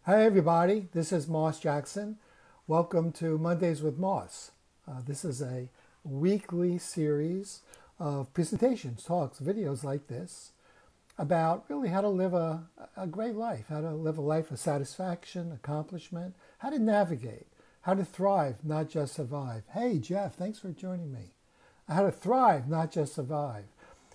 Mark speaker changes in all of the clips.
Speaker 1: Hi everybody, this is Moss Jackson. Welcome to Mondays with Moss. This is a weekly series of presentations, talks, videos like this about really how to live a great life, how to live a life of satisfaction, accomplishment, how to navigate, how to thrive, not just survive. Hey Jeff, thanks for joining me. How to thrive, not just survive.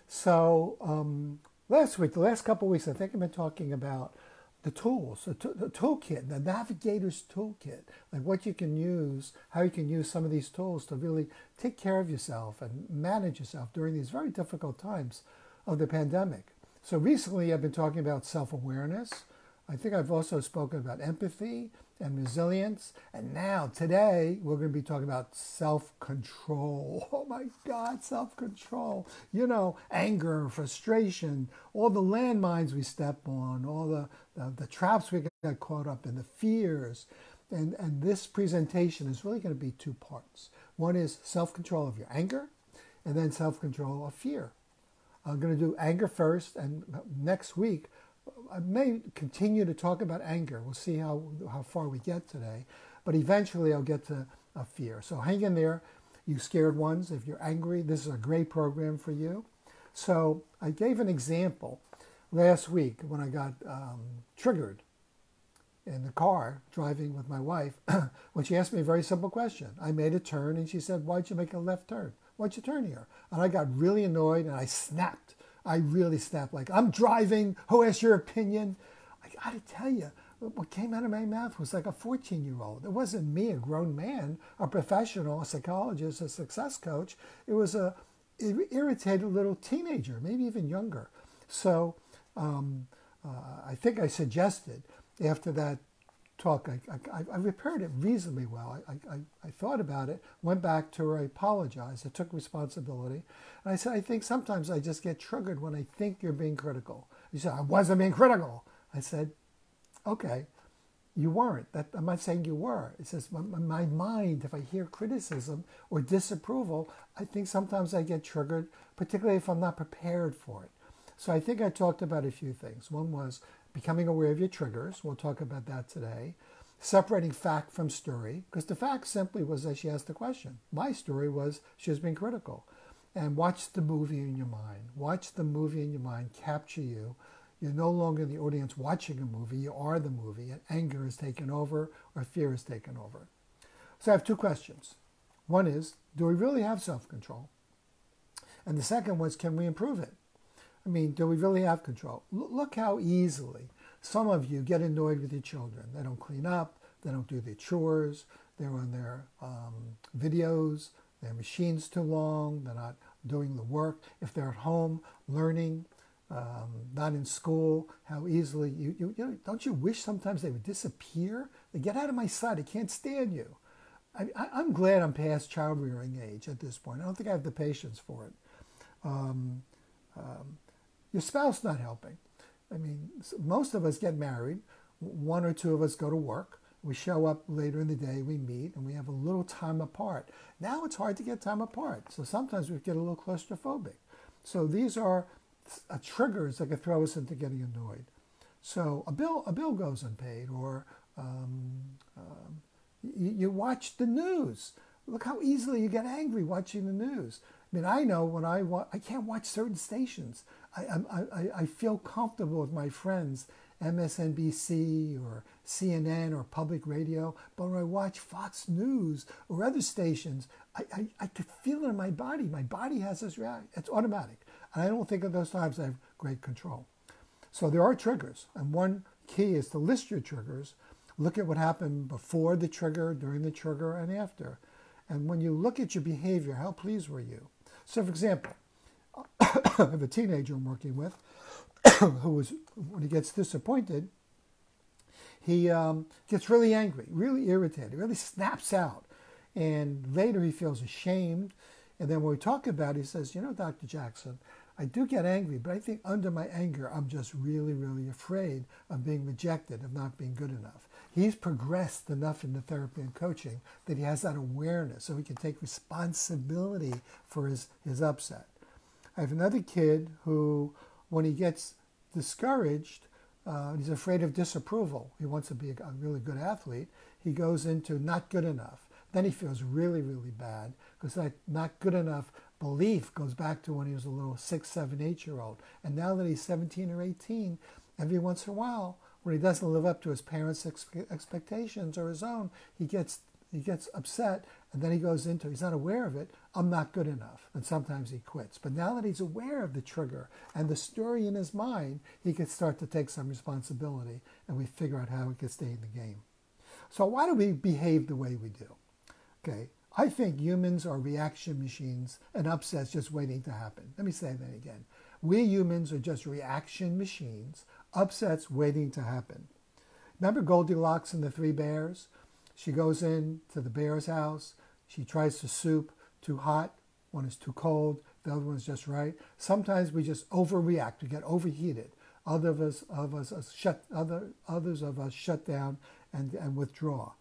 Speaker 1: So last week, the last couple of weeks, I think I've been talking about the tools, the toolkit, the Navigator's toolkit, like what you can use, how you can use some of these tools to really take care of yourself and manage yourself during these very difficult times of the pandemic. So recently I've been talking about self-awareness. I think I've also spoken about empathy and resilience. And now today we're going to be talking about self-control. Oh my God, self-control. You know, anger, frustration, all the landmines we step on, all the traps we get caught up in, the fears. And this presentation is really going to be two parts. One is self-control of your anger, and then self-control of fear. I'm going to do anger first, and next week I may continue to talk about anger. We'll see how far we get today, but eventually I'll get to fear. So hang in there, you scared ones. If you're angry, this is a great program for you. So I gave an example last week when I got triggered in the car driving with my wife when she asked me a very simple question. I made a turn and she said, "Why'd you make a left turn? Why'd you turn here?" And I got really annoyed and I snapped. I really snapped, like, "I'm driving, who asked your opinion?" I got to tell you, what came out of my mouth was like a 14-year-old. It wasn't me, a grown man, a professional, a psychologist, a success coach. It was a irritated little teenager, maybe even younger. So I think I suggested after that talk, I repaired it reasonably well. I thought about it, went back to her, I apologized, I took responsibility. And I said, I think sometimes I just get triggered when I think you're being critical. You said, "I wasn't being critical." I said, "Okay, you weren't. I'm not saying you were." It says, my mind, if I hear criticism or disapproval, I think sometimes I get triggered, particularly if I'm not prepared for it. So I think I talked about a few things. One was becoming aware of your triggers. We'll talk about that today. Separating fact from story, because the fact simply was that she asked the question. My story was she was being critical. And watch the movie in your mind. Watch the movie in your mind capture you. You're no longer the audience watching a movie. You are the movie, and anger is taken over or fear is taken over. So I have two questions. One is, do we really have self-control? And the second was, can we improve it? I mean, do we really have control? Look how easily some of you get annoyed with your children. They don't clean up. They don't do their chores. They're on their videos. Their machine's too long. They're not doing the work. If they're at home learning, not in school, how easily you know, don't you wish sometimes they would disappear? They get out of my sight. I can't stand you. I'm glad I'm past child rearing age at this point. I don't think I have the patience for it. Your spouse not helping. I mean, most of us get married. One or two of us go to work. We show up later in the day, we meet, and we have a little time apart. Now it's hard to get time apart. So sometimes we get a little claustrophobic. So these are triggers that can throw us into getting annoyed. So a bill goes unpaid, or you watch the news. Look how easily you get angry watching the news. I mean, I know when I can't watch certain stations. I feel comfortable with my friends, MSNBC or CNN or public radio, but when I watch Fox News or other stations, I could feel it in my body. My body has this reaction. It's automatic. And I don't think at those times I have great control. So there are triggers. And one key is to list your triggers. Look at what happened before the trigger, during the trigger, and after. And when you look at your behavior, how pleased were you? So for example, I have a teenager I'm working with who was, when he gets disappointed, he gets really angry, really irritated, really snaps out. And later he feels ashamed. And then when we talk about it, he says, "You know, Dr. Jackson, I do get angry, but I think under my anger, I'm just really, really afraid of being rejected, of not being good enough." He's progressed enough in the therapy and coaching that he has that awareness so he can take responsibility for his upset. I have another kid who, when he gets discouraged, He's afraid of disapproval. He wants to be a really good athlete. He goes into not good enough. Then he feels really, really bad because that not good enough belief goes back to when he was a little 6, 7, 8-year-old. And now that he's 17 or 18, every once in a while, when he doesn't live up to his parents' expectations or his own, he gets upset, and then he goes into, he's not aware of it, I'm not good enough, and sometimes he quits. But now that he's aware of the trigger and the story in his mind, he can start to take some responsibility, and we figure out how he can stay in the game. So why do we behave the way we do? Okay, I think humans are reaction machines and upsets just waiting to happen. Let me say that again. We humans are just reaction machines, upsets waiting to happen. Remember Goldilocks and the Three Bears? She goes in to the bear's house. She tries the soup, too hot. One is too cold. The other one's just right. Sometimes we just overreact. We get overheated. Others of us shut down and withdraw.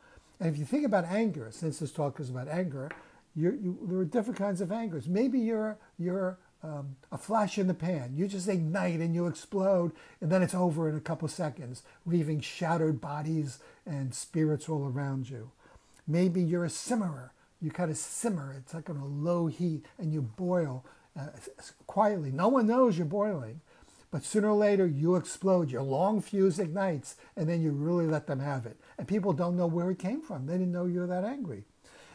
Speaker 1: And if you think about anger, since this talk is about anger, there are different kinds of angers. Maybe you're a flash in the pan. You just ignite and you explode, and then it's over in a couple seconds, leaving shattered bodies and spirits all around you. Maybe you're a simmerer. You kind of simmer. It's like on a low heat, and you boil quietly. No one knows you're boiling, but sooner or later you explode. Your long fuse ignites, and then you really let them have it. And people don't know where it came from. They didn't know you were that angry.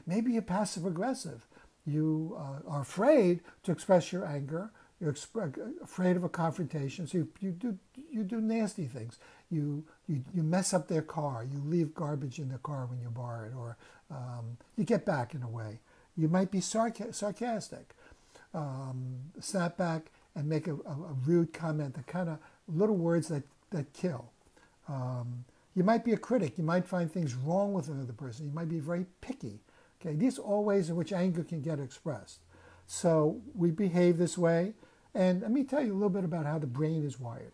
Speaker 1: Maybe you're passive-aggressive. You are afraid to express your anger. You're afraid of a confrontation, so you do nasty things. You mess up their car. You leave garbage in the car when you borrow it, or you get back in a way. You might be sarcastic, snap back and make a rude comment, the kind of little words that kill. You might be a critic. You might find things wrong with another person. You might be very picky. Okay, these are all ways in which anger can get expressed. So we behave this way. And let me tell you a little bit about how the brain is wired.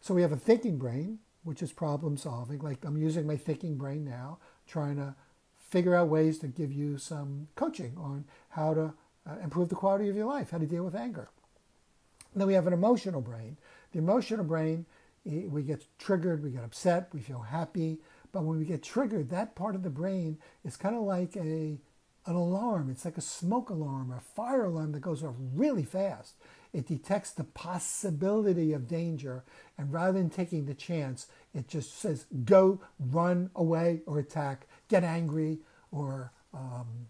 Speaker 1: So we have a thinking brain, which is problem solving. Like I'm using my thinking brain now, trying to figure out ways to give you some coaching on how to improve the quality of your life, how to deal with anger. And then we have an emotional brain. The emotional brain, we get triggered, we get upset, we feel happy. But when we get triggered, that part of the brain is kind of like an alarm. It's like a smoke alarm or a fire alarm that goes off really fast. It detects the possibility of danger, and rather than taking the chance, it just says, go, run away, or attack, get angry, or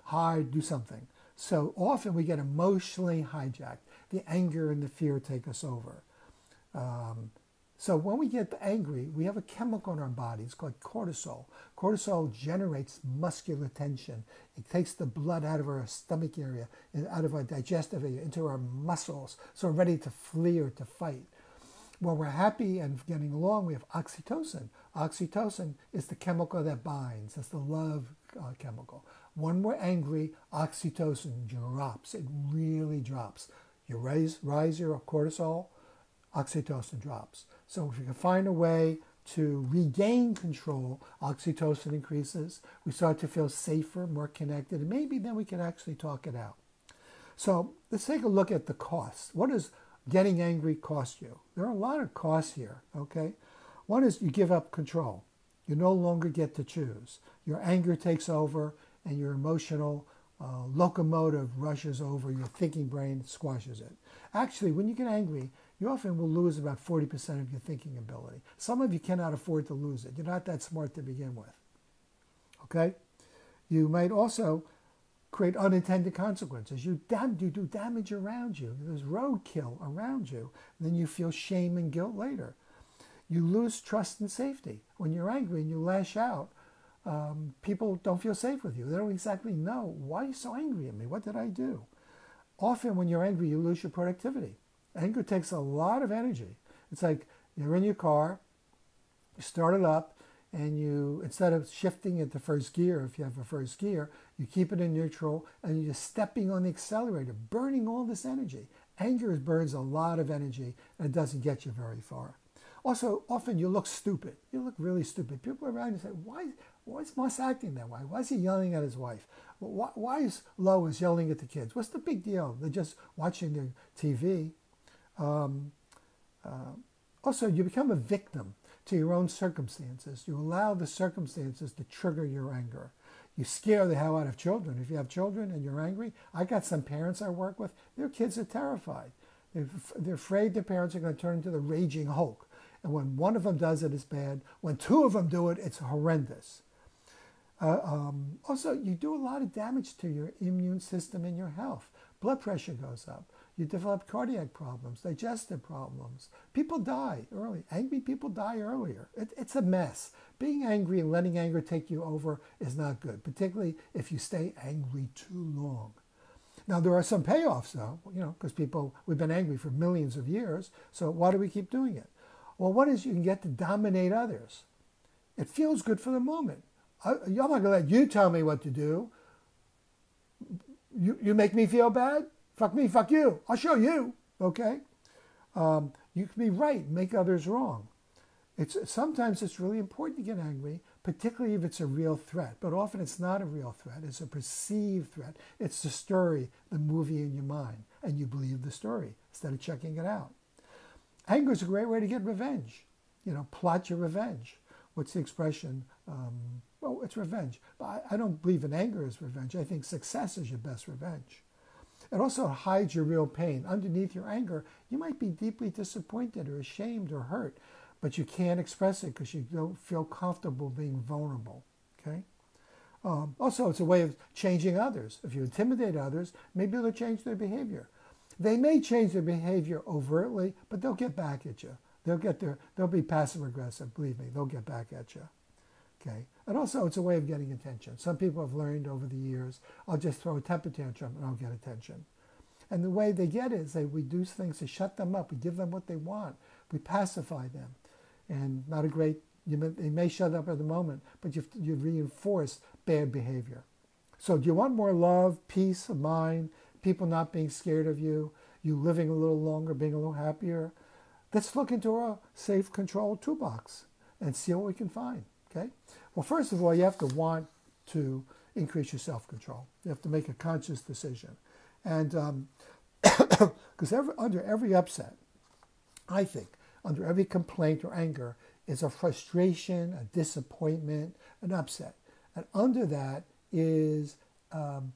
Speaker 1: hide, do something. So often we get emotionally hijacked. The anger and the fear take us over. So when we get angry, we have a chemical in our bodies called cortisol. Cortisol generates muscular tension. It takes the blood out of our stomach area, out of our digestive area, into our muscles, so we're ready to flee or to fight. When we're happy and getting along, we have oxytocin. Oxytocin is the chemical that binds. That's the love chemical. When we're angry, oxytocin drops. It really drops. You raise your cortisol, oxytocin drops. So if you can find a way to regain control, oxytocin increases. We start to feel safer, more connected, and maybe then we can actually talk it out. So let's take a look at the costs. What does getting angry cost you? There are a lot of costs here, okay? One is you give up control. You no longer get to choose. Your anger takes over, and your emotional locomotive rushes over, your thinking brain squashes it. Actually, when you get angry, you often will lose about 40% of your thinking ability. Some of you cannot afford to lose it. You're not that smart to begin with. Okay? You might also create unintended consequences. You do damage around you. There's roadkill around you. And then you feel shame and guilt later. You lose trust and safety. When you're angry and you lash out, people don't feel safe with you. They don't exactly know, why are you so angry at me? What did I do? Often when you're angry, you lose your productivity. Anger takes a lot of energy. It's like you're in your car, you start it up, and you, instead of shifting into first gear, if you have a first gear, you keep it in neutral, and you're just stepping on the accelerator, burning all this energy. Anger burns a lot of energy, and it doesn't get you very far. Also, often you look stupid. You look really stupid. People around you say, why is Moss acting that way? Why is he yelling at his wife? Why is Lois yelling at the kids? What's the big deal? They're just watching their TV. Also, you become a victim. to your own circumstances. You allow the circumstances to trigger your anger. You scare the hell out of children. If you have children and you're angry, I got some parents I work with, their kids are terrified. They're afraid their parents are going to turn into the raging Hulk. And when one of them does it, it's bad. When two of them do it, it's horrendous. Also, you do a lot of damage to your immune system and your health. Blood pressure goes up. You develop cardiac problems, digestive problems. People die early. Angry people die earlier. It's a mess. Being angry and letting anger take you over is not good, particularly if you stay angry too long. Now, there are some payoffs, though, because we've been angry for millions of years, so why do we keep doing it? Well, one is you can get to dominate others. It feels good for the moment. I'm not going to let you tell me what to do. You make me feel bad? Fuck me, fuck you. I'll show you, okay? You can be right, make others wrong. Sometimes it's really important to get angry, particularly if it's a real threat. But often it's not a real threat. It's a perceived threat. It's the story, the movie in your mind, and you believe the story instead of checking it out. Anger is a great way to get revenge. Plot your revenge. What's the expression? Well, it's revenge. But I don't believe in anger as revenge. I think success is your best revenge. It also hides your real pain. Underneath your anger, you might be deeply disappointed or ashamed or hurt, but you can't express it because you don't feel comfortable being vulnerable, okay? Also, it's a way of changing others. If you intimidate others, maybe they'll change their behavior. They may change their behavior overtly, but they'll get back at you. They'll be passive-aggressive, believe me, they'll get back at you. Okay. And also, it's a way of getting attention. Some people have learned over the years, I'll just throw a temper tantrum and I'll get attention. And the way they get it is we do things to shut them up. We give them what they want. We pacify them. And they may shut up at the moment, but you reinforce bad behavior. So do you want more love, peace of mind, people not being scared of you, you living a little longer, being a little happier? Let's look into a safe control toolbox and see what we can find. Okay? Well, first of all, you have to want to increase your self-control. You have to make a conscious decision. And because under every upset, I think, under every complaint or anger is a frustration, a disappointment, an upset. And under that is an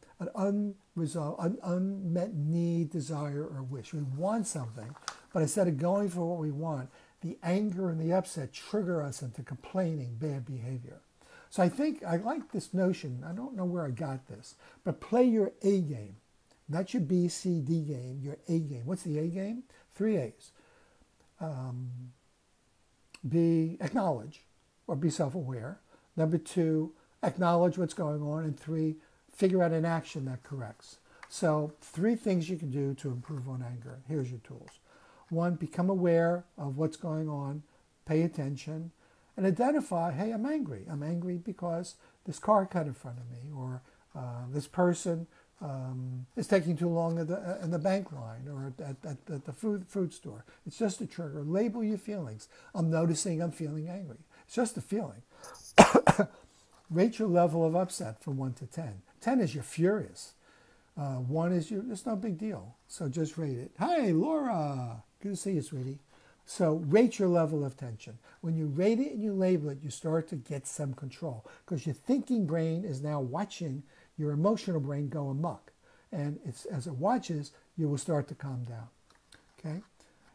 Speaker 1: unmet need, desire, or wish. We want something, but instead of going for what we want, the anger and the upset trigger us into complaining, bad behavior. So I think I like this notion. I don't know where I got this, but play your A game. Not your B, C, D game, your A game. What's the A game? 3 A's. Acknowledge or be self-aware. Number 2, acknowledge what's going on. And 3, figure out an action that corrects. So 3 things you can do to improve on anger. Here's your tools. 1, become aware of what's going on, pay attention, and identify, hey, I'm angry. I'm angry because this car cut in front of me, or this person is taking too long in the bank line or at the food store. It's just a trigger. Label your feelings. I'm noticing I'm feeling angry. It's just a feeling. Rate your level of upset from 1 to 10. 10 is you're furious. 1 is it's no big deal. So just rate it. Hi, Laura. Good to see you, sweetie. So rate your level of tension. When you rate it and you label it, you start to get some control because your thinking brain is now watching your emotional brain go amok. And as it watches, you will start to calm down. Okay?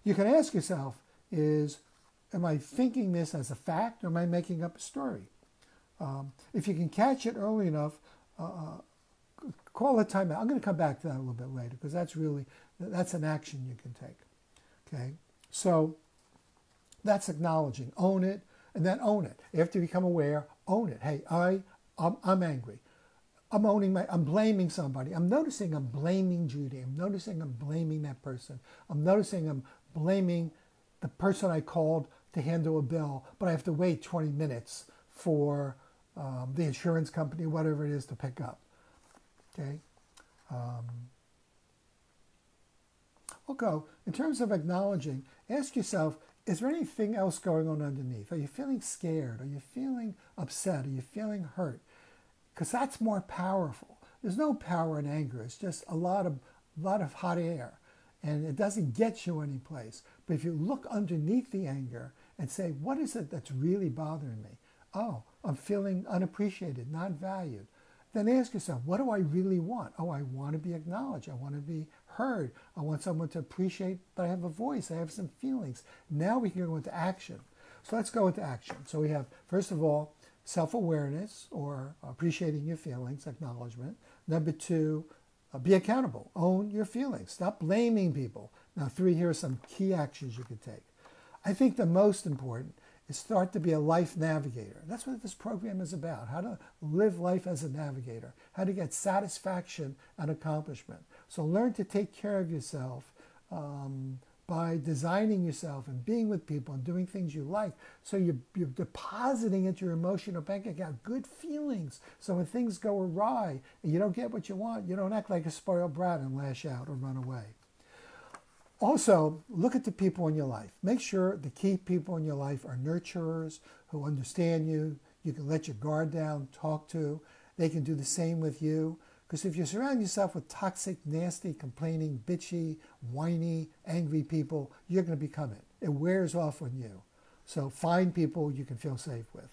Speaker 1: You can ask yourself, am I thinking this as a fact or am I making up a story? If you can catch it early enough, call a timeout. I'm going to come back to that a little bit later because that's an action you can take. Okay, so that's acknowledging. Own it, and then own it. After you become aware, own it. Hey, I'm angry. I'm blaming somebody. I'm noticing I'm blaming Judy. I'm noticing I'm blaming that person. I'm noticing I'm blaming the person I called to handle a bill, but I have to wait 20 minutes for the insurance company, whatever it is, to pick up. Okay. Okay, in terms of acknowledging, ask yourself, is there anything else going on underneath? Are you feeling scared? Are you feeling upset? Are you feeling hurt? Because that's more powerful. There's no power in anger. It's just a lot of hot air, and it doesn't get you anyplace. But if you look underneath the anger and say, what is it that's really bothering me? Oh, I'm feeling unappreciated, not valued. Then ask yourself, what do I really want? Oh, I want to be acknowledged. I want to be heard. I want someone to appreciate that I have a voice. I have some feelings. Now we can go into action. So let's go into action. So we have, first of all, self-awareness or appreciating your feelings, acknowledgement. Number 2, be accountable. Own your feelings. Stop blaming people. Now 3, here are some key actions you can take. I think the most important is start to be a life navigator. That's what this program is about, how to live life as a navigator, how to get satisfaction and accomplishment. So learn to take care of yourself by designing yourself and being with people and doing things you like. So you're depositing into your emotional bank account good feelings. So when things go awry and you don't get what you want, you don't act like a spoiled brat and lash out or run away. Also, look at the people in your life. Make sure the key people in your life are nurturers who understand you. You can let your guard down, talk to. They can do the same with you. Because if you surround yourself with toxic, nasty, complaining, bitchy, whiny, angry people, you're going to become it. It wears off on you. So find people you can feel safe with.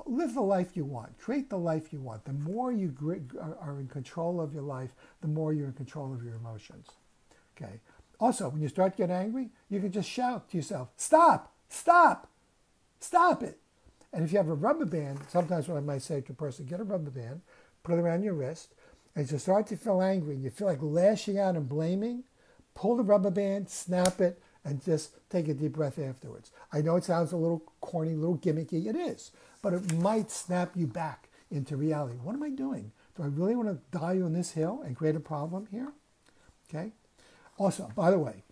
Speaker 1: Live the life you want. Create the life you want. The more you are in control of your life, the more you're in control of your emotions. Okay. Also, when you start getting angry, you can just shout to yourself, stop, stop, stop it. And if you have a rubber band, sometimes what I might say to a person, get a rubber band, put it around your wrist, and as you start to feel angry, and you feel like lashing out and blaming, pull the rubber band, snap it, and just take a deep breath afterwards. I know it sounds a little corny, a little gimmicky. It is, but it might snap you back into reality. What am I doing? Do I really want to die on this hill and create a problem here? Okay. Also, by the way,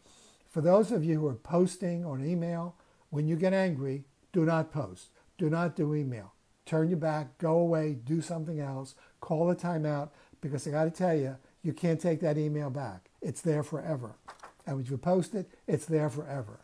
Speaker 1: for those of you who are posting on email, when you get angry, do not post. Do not do email. Turn your back, go away, do something else, call a timeout, because I got to tell you, you can't take that email back. It's there forever. And when you post it, it's there forever.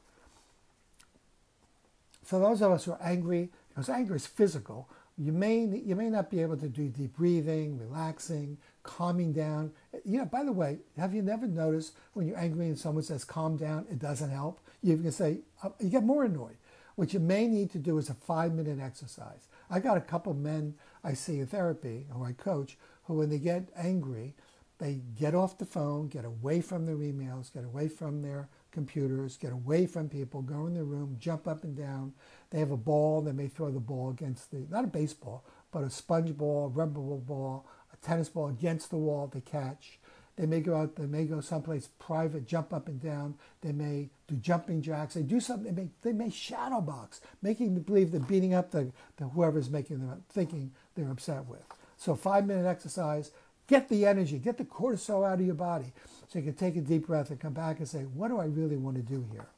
Speaker 1: For those of us who are angry, because anger is physical, you may not be able to do deep breathing, relaxing, calming down. You know, by the way, have you never noticed when you're angry and someone says calm down, it doesn't help? You can say, you get more annoyed. What you may need to do is a 5-minute exercise. I got a couple men I see in therapy, who I coach, who when they get angry, they get off the phone, get away from their emails, get away from their computers, get away from people, go in their room, jump up and down. They have a ball, they may throw the ball against not a baseball, but a sponge ball, rubber ball, a tennis ball against the wall to catch. They may go out, they may go someplace private, jump up and down. They may do jumping jacks. They do something, they may shadow box, making them believe they're beating up the whoever's making them thinking they're upset with. So 5-minute exercise, get the energy, get the cortisol out of your body so you can take a deep breath and come back and say, what do I really want to do here?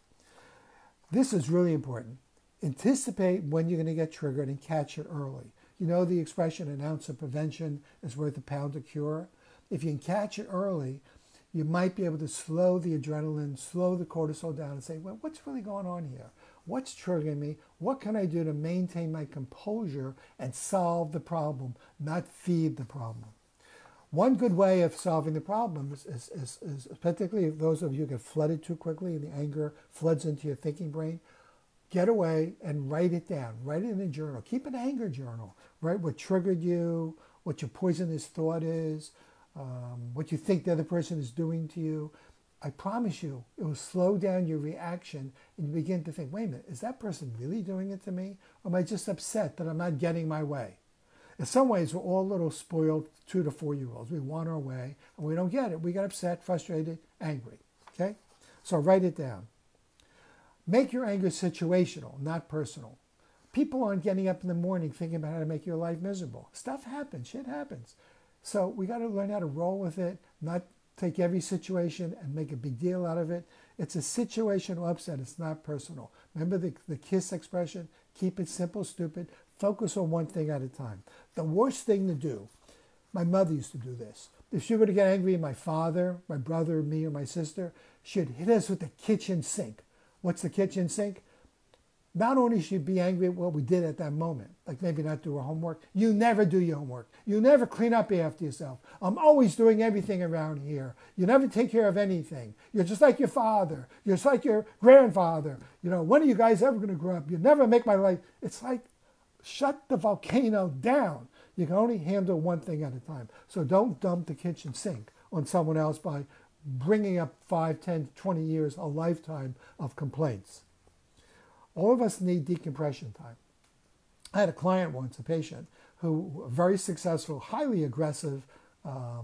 Speaker 1: This is really important. Anticipate when you're going to get triggered and catch it early. You know the expression, an ounce of prevention is worth a pound of cure? If you can catch it early, you might be able to slow the adrenaline, slow the cortisol down and say, well, what's really going on here? What's triggering me? What can I do to maintain my composure and solve the problem, not feed the problem? One good way of solving the problem is particularly if those of you get flooded too quickly and the anger floods into your thinking brain, get away and write it down. Write it in a journal. Keep an anger journal. Write what triggered you, what your poisonous thought is, what you think the other person is doing to you. I promise you, it will slow down your reaction and you begin to think, wait a minute, is that person really doing it to me? Or am I just upset that I'm not getting my way? In some ways, we're all little spoiled 2 to 4-year-olds. We want our way and we don't get it. We get upset, frustrated, angry. Okay? So write it down. Make your anger situational, not personal. People aren't getting up in the morning thinking about how to make your life miserable. Stuff happens, shit happens. So we got to learn how to roll with it, not take every situation and make a big deal out of it. It's a situational upset. It's not personal. Remember the KISS expression? Keep it simple, stupid. Focus on one thing at a time. The worst thing to do, my mother used to do this. If she were to get angry at my father, my brother, me, or my sister, she'd hit us with the kitchen sink. What's the kitchen sink? not only should you be angry at what we did at that moment, like maybe not do our homework, you never do your homework. You never clean up after yourself. I'm always doing everything around here. You never take care of anything. You're just like your father. You're just like your grandfather. You know, when are you guys ever going to grow up? You never make my life. It's like, shut the volcano down. You can only handle one thing at a time. So don't dump the kitchen sink on someone else by bringing up 5, 10, 20 years, a lifetime of complaints. All of us need decompression time. I had a client once, a patient, who, a very successful, highly aggressive a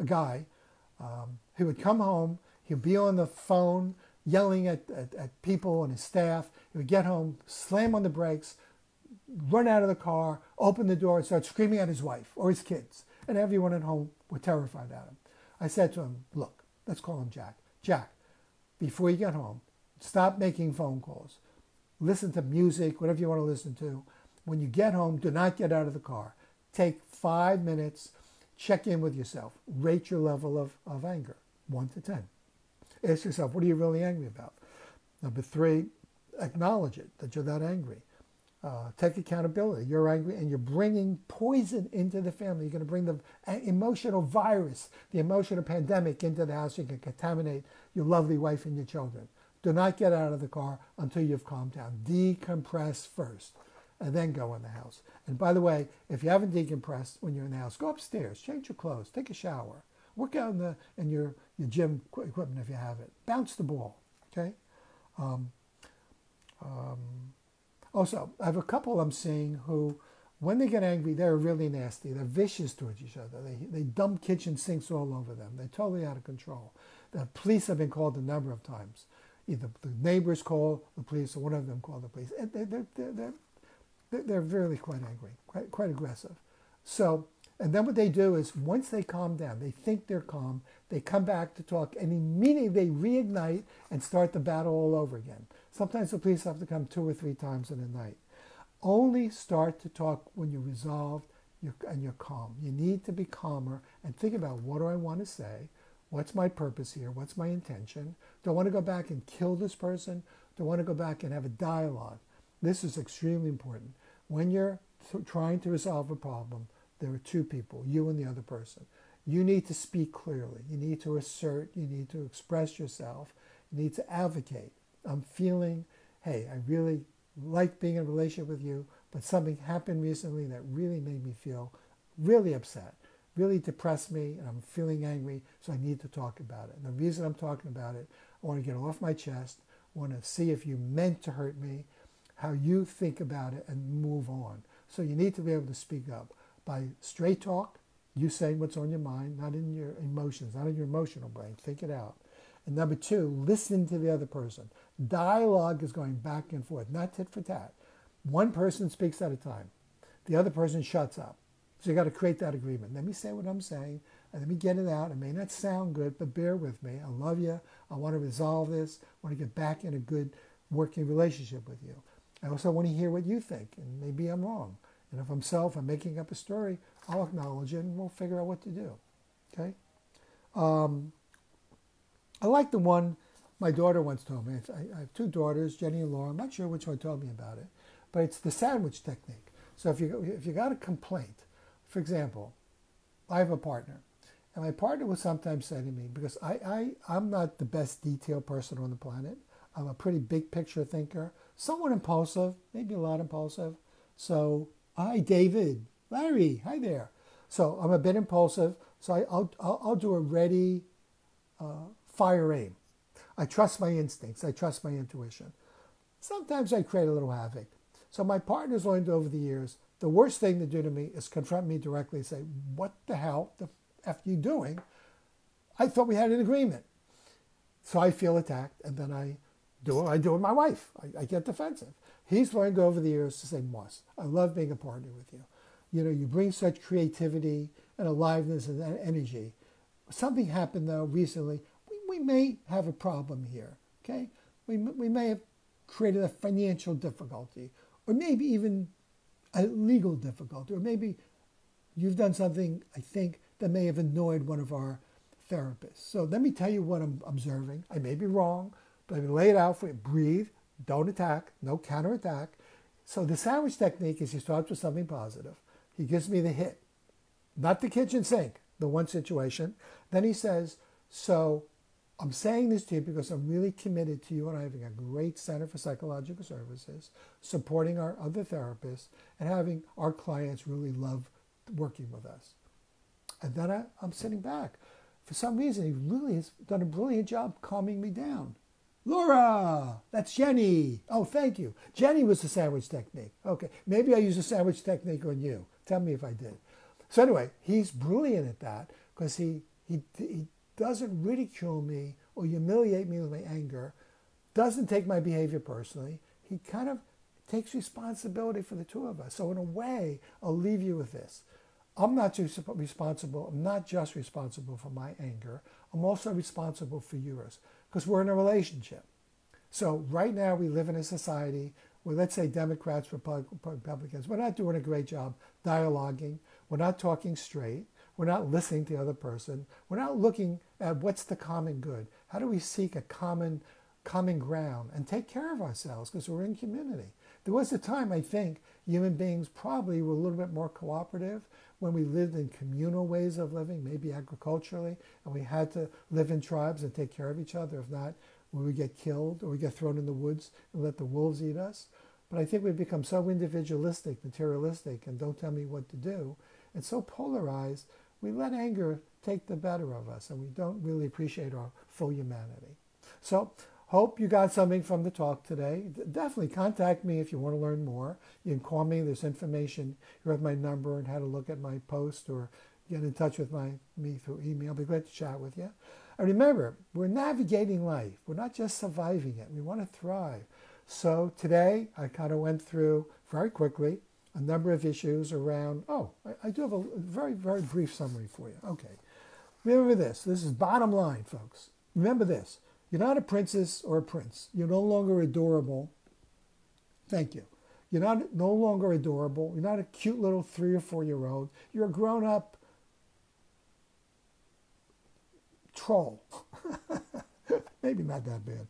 Speaker 1: guy. He would come home, he'd be on the phone yelling at people and his staff. He would get home, slam on the brakes, run out of the car, open the door, and start screaming at his wife or his kids. And everyone at home were terrified at him. I said to him, look, let's call him Jack. Jack, before you get home, stop making phone calls. Listen to music, whatever you want to listen to. When you get home, do not get out of the car. Take 5 minutes, check in with yourself. Rate your level of anger, 1 to 10. Ask yourself, what are you really angry about? Number 3, acknowledge it, that you're that angry. Take accountability. You're angry and you're bringing poison into the family. You're going to bring the emotional virus, the emotional pandemic into the house. You can contaminate your lovely wife and your children. Do not get out of the car until you've calmed down. Decompress first and then go in the house. And by the way, if you haven't decompressed when you're in the house, go upstairs, change your clothes, take a shower, work out in your gym equipment if you have it. Bounce the ball, okay? Also, I have a couple I'm seeing who, when they get angry, they're really nasty. They're vicious towards each other. They dump kitchen sinks all over them. They're totally out of control. The police have been called a number of times. Either the neighbors call the police or one of them call the police. They're really quite angry, quite aggressive. So, and then what they do is once they calm down, they think they're calm, they come back to talk, and immediately they reignite and start the battle all over again. Sometimes the police have to come 2 or 3 times in a night. Only start to talk when you're resolved and you're calm. You need to be calmer and think about, what do I want to say? What's my purpose here? What's my intention? Do I want to go back and kill this person? Do I want to go back and have a dialogue? This is extremely important. When you're trying to resolve a problem, there are 2 people, you and the other person. You need to speak clearly. You need to assert. You need to express yourself. You need to advocate. I'm feeling, hey, I really like being in a relationship with you, but something happened recently that really made me feel really upset, really depressed me, and I'm feeling angry, so I need to talk about it. And the reason I'm talking about it, I want to get it off my chest. I want to see if you meant to hurt me, how you think about it, and move on. So you need to be able to speak up by straight talk, you saying what's on your mind, not in your emotions, not in your emotional brain. Think it out. And number 2, listen to the other person. Dialogue is going back and forth, not tit for tat. One person speaks at a time. The other person shuts up. So you got to create that agreement. Let me say what I'm saying, and let me get it out. It may not sound good, but bear with me. I love you. I want to resolve this. I want to get back in a good working relationship with you. I also want to hear what you think, and maybe I'm wrong. And if I'm making up a story, I'll acknowledge it, and we'll figure out what to do. Okay? I like the one my daughter once told me. I have 2 daughters, Jenny and Laura. I'm not sure which one told me about it, but it's the sandwich technique. So if you got a complaint, for example, I have a partner, and my partner will sometimes say to me, because I'm not the best detailed person on the planet. I'm a pretty big picture thinker, somewhat impulsive, maybe a lot impulsive. So, hi, David, Larry, hi there. So I'm a bit impulsive. So I'll do a ready, fire aim. I trust my instincts. I trust my intuition. Sometimes I create a little havoc. So my partner's learned over the years, the worst thing to do to me is confront me directly and say, what the hell the F you doing? I thought we had an agreement. So I feel attacked, and then I do it with my wife. I get defensive. He's learned over the years to say, Moss, I love being a partner with you. You know, you bring such creativity and aliveness and energy. Something happened, though, recently. We may have a problem here, okay? We may have created a financial difficulty, or maybe even a legal difficulty, or maybe you've done something, I think, that may have annoyed one of our therapists. So let me tell you what I'm observing. I may be wrong, but I'm going to lay it out for you. Breathe, Don't attack, no counterattack. So the sandwich technique is he starts with something positive. He gives me the hit, not the kitchen sink, the one situation. Then he says, so I'm saying this to you because I'm really committed to you and I having a great Center for Psychological Services, supporting our other therapists, and having our clients really love working with us. And then I'm sitting back. For some reason, he really has done a brilliant job calming me down. Laura, that's Jenny. Oh, thank you. Jenny was the sandwich technique. Okay, maybe I used the sandwich technique on you. Tell me if I did. So anyway, he's brilliant at that because he doesn't ridicule me or humiliate me with my anger, doesn't take my behavior personally. He kind of takes responsibility for the two of us. So in a way, I'll leave you with this. I'm not just responsible for my anger. I'm also responsible for yours because we're in a relationship. So right now we live in a society where, let's say, Democrats, Republicans, we're not doing a great job dialoguing. We're not talking straight. We're not listening to the other person. We're not looking at what's the common good. How do we seek a common ground and take care of ourselves because we're in community? There was a time, I think, human beings probably were a little bit more cooperative when we lived in communal ways of living, maybe agriculturally, and we had to live in tribes and take care of each other. If not, we would get killed or we get thrown in the woods and let the wolves eat us. But I think we've become so individualistic, materialistic, and don't tell me what to do, and so polarized, we let anger take the better of us, and we don't really appreciate our full humanity. So, hope you got something from the talk today. Definitely contact me if you want to learn more. You can call me. There's information. You have my number and how to look at my post or get in touch with me through email. I'll be glad to chat with you. And remember, we're navigating life. We're not just surviving it. We want to thrive. So today, I kind of went through very quickly a number of issues around, I do have a very, very brief summary for you. Okay. Remember this. This is bottom line, folks. Remember this. You're not a princess or a prince. You're no longer adorable. Thank you. You're no longer adorable. You're not a cute little 3 or 4-year-old. You're a grown-up troll. Maybe not that bad.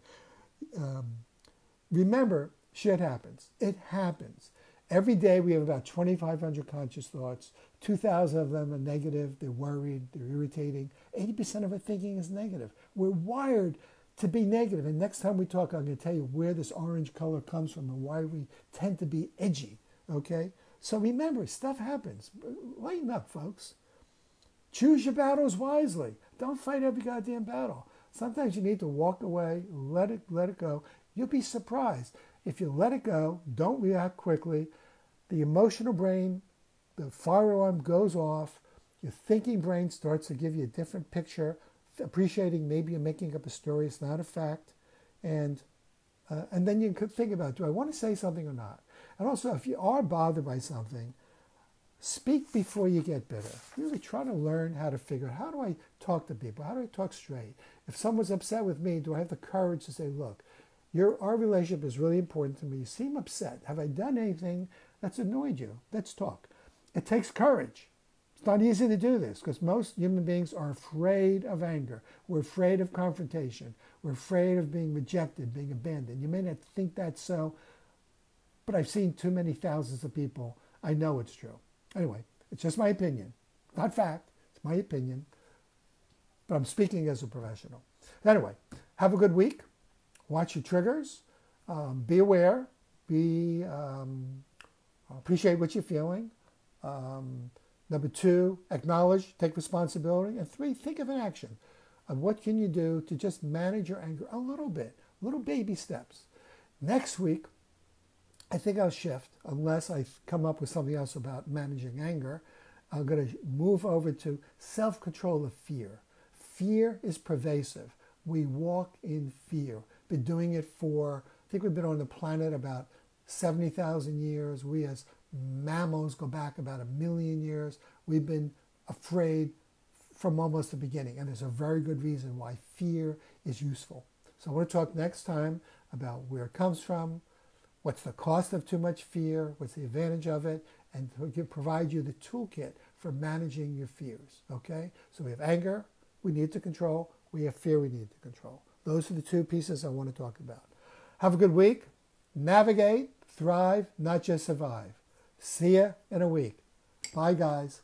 Speaker 1: Remember, shit happens. It happens. Every day we have about 2,500 conscious thoughts. 2,000 of them are negative. They're worried. They're irritating. 80% of our thinking is negative. We're wired to be negative. And next time we talk, I'm going to tell you where this orange color comes from and why we tend to be edgy. Okay? So remember, stuff happens. Lighten up, folks. Choose your battles wisely. Don't fight every goddamn battle. Sometimes you need to walk away, let it go. You'll be surprised. If you let it go, don't react quickly, the emotional brain, the fire alarm goes off, your thinking brain starts to give you a different picture, appreciating maybe you're making up a story, it's not a fact, and then you could think about, do I want to say something or not? And also, if you are bothered by something, speak before you get bitter. Really try to learn how to figure out, how do I talk to people? How do I talk straight? If someone's upset with me, do I have the courage to say, look, our relationship is really important to me. You seem upset. Have I done anything that's annoyed you? Let's talk. It takes courage. It's not easy to do this because most human beings are afraid of anger. We're afraid of confrontation. We're afraid of being rejected, being abandoned. You may not think that's so, but I've seen too many thousands of people. I know it's true. Anyway, it's just my opinion. Not fact. It's my opinion. But I'm speaking as a professional. Anyway, have a good week. Watch your triggers. Be aware. Appreciate what you're feeling. Number 2, acknowledge, take responsibility. And 3, think of an action of what can you do to just manage your anger a little bit, little baby steps. Next week, I think I'll shift, unless I come up with something else about managing anger. I'm going to move over to self-control of fear. Fear is pervasive. We walk in fear. Been doing it for, I think we've been on the planet about 70,000 years. We as mammals go back about 1 million years. We've been afraid from almost the beginning. And there's a very good reason why fear is useful. So I want to talk next time about where it comes from, what's the cost of too much fear, what's the advantage of it, and to provide you the toolkit for managing your fears. Okay? So we have anger we need to control. We have fear we need to control. Those are the 2 pieces I want to talk about. Have a good week. Navigate, thrive, not just survive. See ya in a week. Bye, guys.